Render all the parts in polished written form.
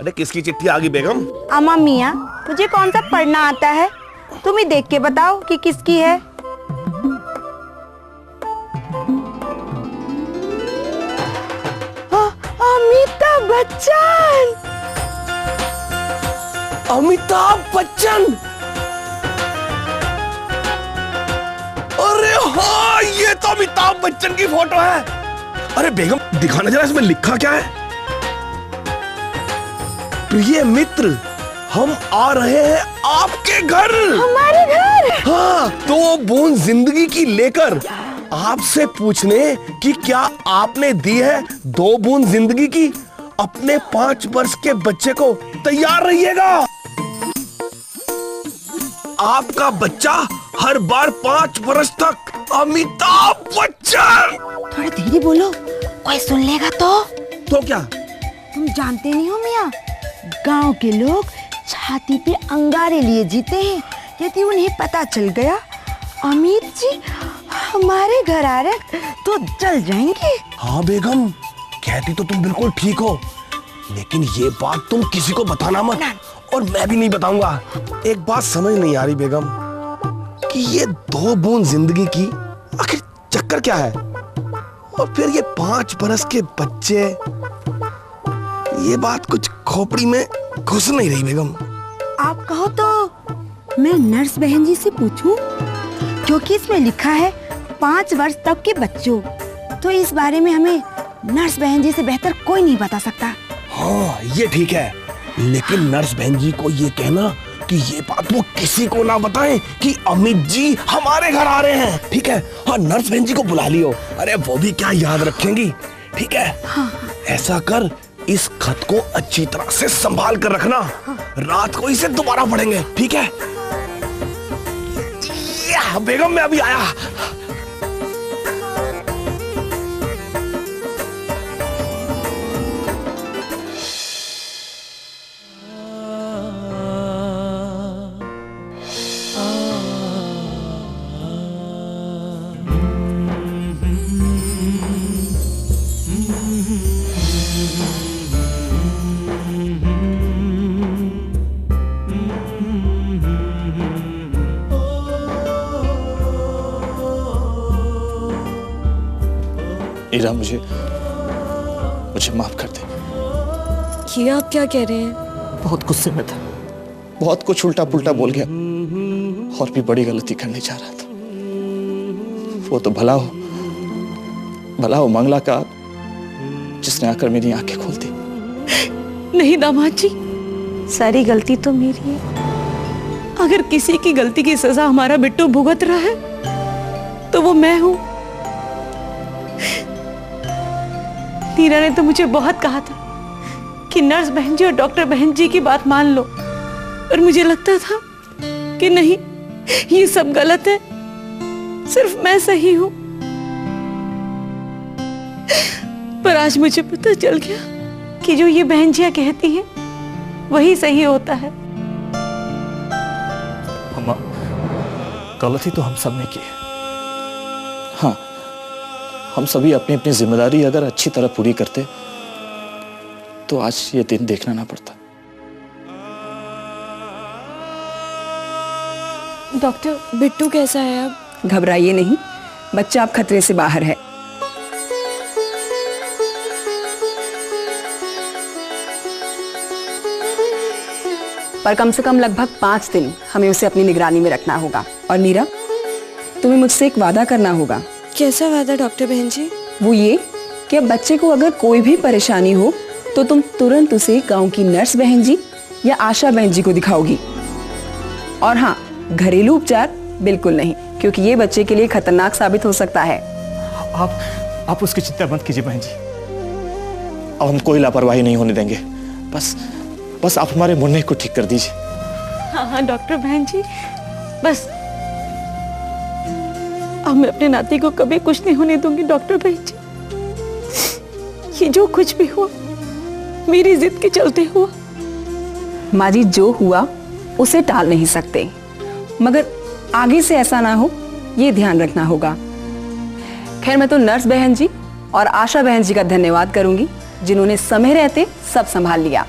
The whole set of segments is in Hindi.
अरे किसकी चिट्ठी आ गई बेगम? अम्मा मियाँ, मुझे कौन सा पढ़ना आता है? तुम ही देख के बताओ कि किसकी है। अमिताभ बच्चन। अमिताभ बच्चन? अरे हाँ, ये तो अमिताभ बच्चन की फोटो है। अरे बेगम दिखाना जरा, इसमें लिखा क्या है? प्रिय मित्र, हम आ रहे हैं आपके घर। हमारे घर? हाँ, 2 बूंद जिंदगी की लेकर आपसे पूछने कि क्या आपने दी है 2 बूंद जिंदगी की। अपने 5 वर्ष के बच्चे को तैयार रहिएगा। आपका बच्चा हर बार 5 वर्ष तक अमिताभ बच्चन। थोड़ा धीरे बोलो, कोई सुन लेगा तो? तो क्या? तुम जानते नहीं हो मियाँ, गांव के लोग छाती पे अंगारे लिए जीते हैं। यदि उन्हें पता चल गया अमित जी हमारे घर आ रहे तो जल जाएंगे। हाँ बेगम, कहती तो तुम बिल्कुल ठीक हो, लेकिन ये बात तुम किसी को बताना मत, और मैं भी नहीं बताऊंगा। एक बात समझ नहीं आ रही बेगम कि ये 2 बूंद जिंदगी की आखिर चक्कर क्या है, और फिर ये 5 बरस के बच्चे। ये बात कुछ खोपड़ी में घुस नहीं रही बेगम। आप कहो तो मैं नर्स बहन जी से पूछूं, क्योंकि इसमें लिखा है 5 वर्ष तक के बच्चों, तो इस बारे में हमें नर्स बहन जी से बेहतर कोई नहीं बता सकता। हाँ ये ठीक है, लेकिन नर्स बहन जी को ये कहना कि ये बात वो किसी को ना बताएं कि अमित जी हमारे घर आ रहे हैं, ठीक है? हाँ, नर्स बहन जी को बुला लियो। अरे वो भी क्या याद रखेंगी, ठीक है? हाँ। ऐसा कर, इस खत को अच्छी तरह से संभाल कर रखना। रात को इसे दोबारा पढ़ेंगे, ठीक है? बेगम मैं अभी आया। ईरा, मुझे माफ कर दे। ये आप क्या कह रहे हैं? बहुत गुस्से में था, बहुत कुछ उल्टा पुल्टा बोल गया, और भी बड़ी गलती करने जा रहा था। वो तो भला हो मंगला का, जिसने आकर मेरी आंखें खोल दी। नहीं दामाद जी, सारी गलती तो मेरी है। अगर किसी की गलती की सजा हमारा बिट्टू भुगत रहा है तो वो मैं हूं। नीरा ने तो मुझे बहुत कहा था कि नर्स बहन जी और डॉक्टर बहन जी की बात मान लो, और मुझे लगता था कि नहीं, ये सब गलत है, सिर्फ मैं सही हूं। पर आज मुझे पता चल गया कि जो ये बहन जियां कहती हैं वही सही होता है। अम्मा, गलती तो हम सब ने की है। हाँ, हम सभी अपनी अपनी जिम्मेदारी अगर अच्छी तरह पूरी करते तो आज ये दिन देखना ना पड़ता। डॉक्टर, बिट्टू कैसा है अब? घबराइए नहीं, बच्चा अब खतरे से बाहर है। पर कम से कम लगभग 5 दिन हमें उसे अपनी निगरानी में रखना होगा। और नीरा, तुम्हें मुझसे एक वादा करना होगा। कैसा वादा डॉक्टर बहन जी? वो ये कि अब बच्चे को अगर कोई भी परेशानी हो तो तुम तुरंत उसे गांव की नर्स बहन जी या आशा बहन जी को दिखाओगी। और हाँ, घरेलू उपचार बिल्कुल नहीं, क्योंकि ये बच्चे के लिए खतरनाक साबित हो सकता है। आप उसकी चिंता मत कीजिए बहन जी, अब हम कोई लापरवाही नहीं होने देंगे। बस आप हमारे मुन्ने को ठीक कर दीजिए। हाँ डॉक्टर बहन जी, बस अब मैं अपने नाती को कभी कुछ नहीं होने दूंगी। डॉक्टर बहन जी, ये जो कुछ भी हुआ मेरी जिद के चलते हुआ। माँ जी, जो हुआ उसे टाल नहीं सकते, मगर आगे से ऐसा ना हो ये ध्यान रखना होगा। खैर, मैं तो नर्स बहन जी और आशा बहन जी का धन्यवाद करूंगी, जिन्होंने समय रहते सब संभाल लिया।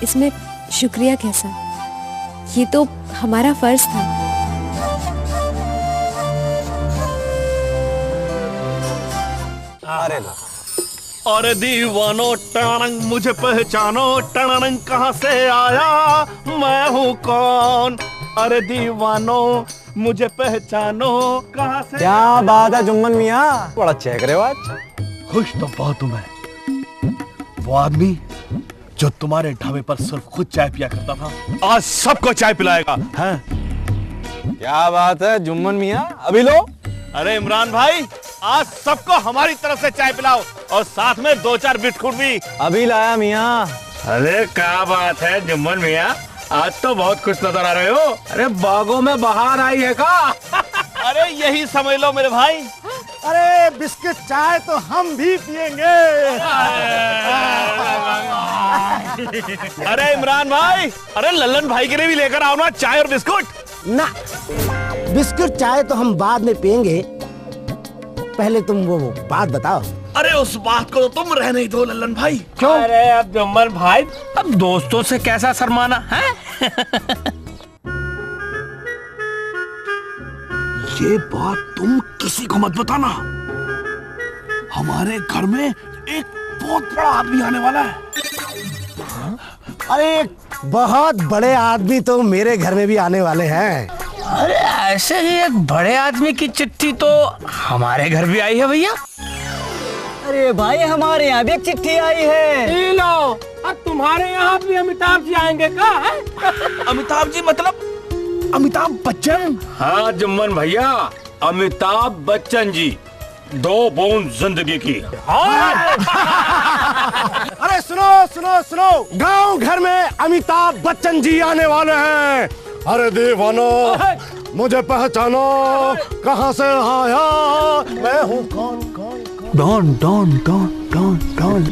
इसमें शुक्रिया कैसा, ये तो हमारा फर्ज था। अरे लो। अरे दीवानो टणंग मुझे पहचानो, टणंग कहाँ से आया, मैं हूँ कौन। अरे दीवानो मुझे पहचानो, कहाँ से। क्या बात है जुम्मन मियाँ, बड़ा चेक रहे हो आज। खुश तो बहुत हूँ मैं। वो आदमी जो तुम्हारे ढाबे पर सिर्फ खुद चाय पिया करता था, आज सबको चाय पिलाएगा हैं? क्या बात है जुम्मन मियाँ, अभी लो। अरे इमरान भाई, आज सबको हमारी तरफ से चाय पिलाओ और साथ में 2-4 बिस्कुट भी। अभी लाया मियाँ। अरे क्या बात है जुम्मन मियाँ, आज तो बहुत खुश नजर आ रहे हो। अरे बागों में बहार आई है का? अरे यही समझ लो मेरे भाई। अरे बिस्किट चाय तो हम भी पिएंगे। अरे इमरान भाई, अरे लल्लन भाई के लिए भी लेकर आओ ना चाय और बिस्कुट। ना, बिस्कुट चाय तो हम बाद में पिएंगे, पहले तुम वो बात बताओ। अरे उस बात को तो तुम रहने ही दो लल्लन भाई। क्यों? अरे अब जुम्मन भाई, अब दोस्तों से कैसा शर्माना है। ये बात तुम किसी को मत बताना, हमारे घर में एक बहुत बड़ा आदमी आने वाला है। अरे बहुत बड़े आदमी तो मेरे घर में भी आने वाले हैं। अरे ऐसे ही एक बड़े आदमी की चिट्ठी तो हमारे घर भी आई है भैया। अरे भाई हमारे यहाँ भी एक चिट्ठी आई है। लो, अब तुम्हारे यहाँ भी अमिताभ जी आएंगे का? अमिताभ जी मतलब अमिताभ बच्चन? हाँ जुम्मन भैया, अमिताभ बच्चन जी, 2 बूंद जिंदगी की। अरे सुनो सुनो सुनो, गांव घर में अमिताभ बच्चन जी आने वाले हैं। अरे दीवानो मुझे पहचानो, कहाँ से आया, मैं हूँ कौन कौन कौन। Don don don don don.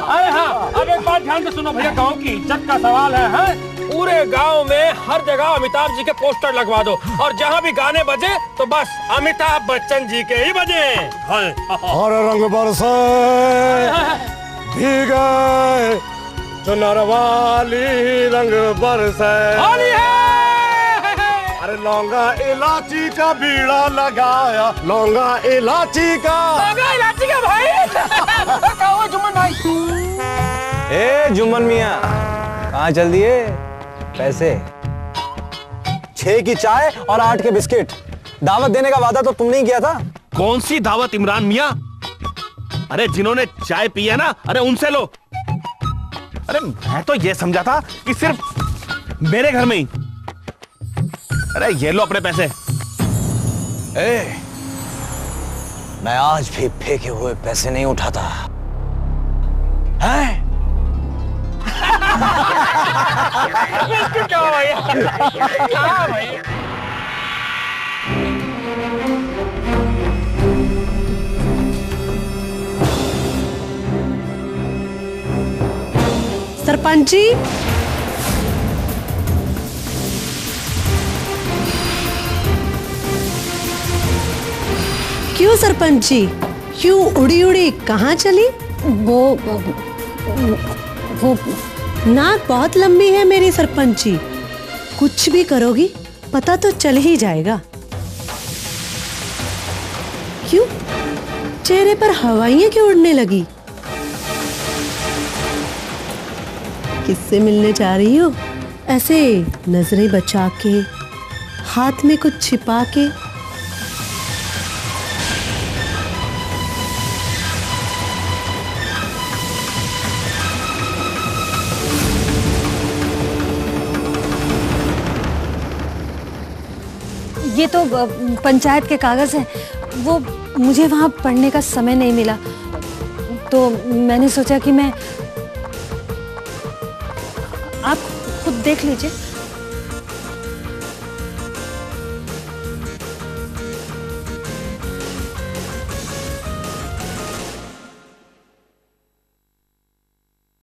अरे हाँ, अब एक बात ध्यान से सुनो भैया, गांव की इज्जत का सवाल है? पूरे गांव में हर जगह अमिताभ जी के पोस्टर लगवा दो और जहाँ भी गाने बजे तो बस अमिताभ बच्चन जी के ही बजे। और रंग बरसे भीगे चुनर वाली, रंग बरसे। अरे लौंगा इलायची का बीड़ा लगाया, लौंगा इलायची का भाई। जुम्मन भाई। ए जुम्मन मियाँ, कहाँ चल दिए पैसे? 6 की चाय और 8 के बिस्किट। दावत देने का वादा तो तुमने ही किया था। कौन सी दावत इमरान मियाँ? अरे जिन्होंने चाय पी है ना, अरे उनसे लो। अरे मैं तो ये समझा था कि सिर्फ मेरे घर में ही। अरे ये लो अपने पैसे। मैं आज भी फेंके हुए पैसे नहीं उठाता है। क्या भैया? सरपंच जी, क्यों सरपंच जी, क्यों उड़ी उड़ी कहाँ चली? वो नाक बहुत लंबी है मेरी सरपंच जी, कुछ भी करोगी पता तो चल ही जाएगा। क्यों चेहरे पर हवाइयां क्यों उड़ने लगी? किससे मिलने जा रही हो? ऐसे नजरें बचा के, हाथ में कुछ छिपा के। ये तो पंचायत के कागज हैं, वो मुझे वहाँ पढ़ने का समय नहीं मिला, तो मैंने सोचा कि मैं, आप खुद देख लीजिए।